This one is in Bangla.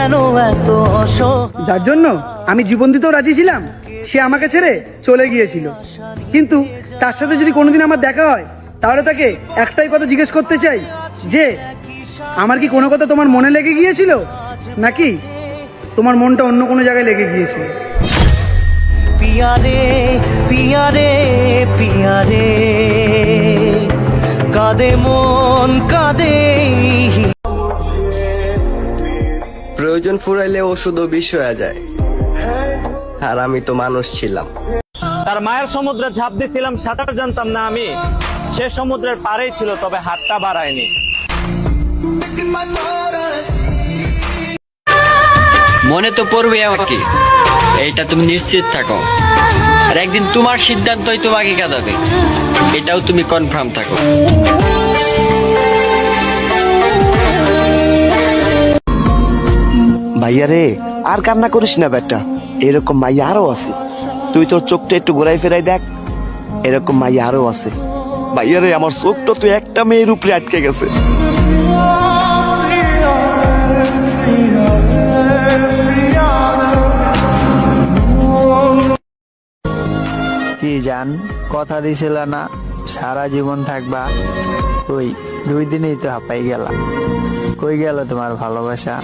কেন এত অসহায়। যার জন্য আমি জীবন দিতেও রাজি ছিলাম, সে আমাকে ছেড়ে চলে গিয়েছিল। কিন্তু তার সাথে যদি কোনোদিন আমার দেখা হয়, তাহলে তাকে একটাই কথা জিজ্ঞেস করতে চাই যে আমার কি কোনো কথা তোমার মনে লেগে গিয়েছিল, নাকি তোমার মনটা অন্য কোনো জায়গায় লেগে গিয়েছিল? পিয়ারে পিয়ারে পিয়ারে, কাঁদে মন কাঁদে। প্রয়োজন ফুরাইলে ওষুধও বিষ হয়ে যায়, আর আমি তো মানুষ ছিলাম। তার মায়ের সমুদ্রে ঝাঁপ দিয়েছিলাম, সাঁতার জানতাম না আমি। সে সমুদ্রের পাড়েই ছিল, তবে হাতটা বাড়ায়নি। মনে তো পড়বে আমাকে, এইটা তুমি নিশ্চিত থাকো। আর একদিন তোমার সিদ্ধান্তই তোমাকে কাঁদাবে, এটাও তুমি কনফার্ম থাকো। ভাইয়া রে, আর কান্না করিস না বেটা, এরকম মাইয়া আরো আছে। তুই তোর চোখটা একটু ঘোরাই ফেরাই দেখ, এরকম মাইয়া আরো আছে। ভাইয়া রে, আমার চোখটা তুই একটা মেয়ের উপরে আটকে গেছে। কি জান, কথা দিছিল না সারা জীবন থাকবা? ওই 2 দিনেই তো হাঁপাই গেলা। কই গেল তোমার ভালোবাসা?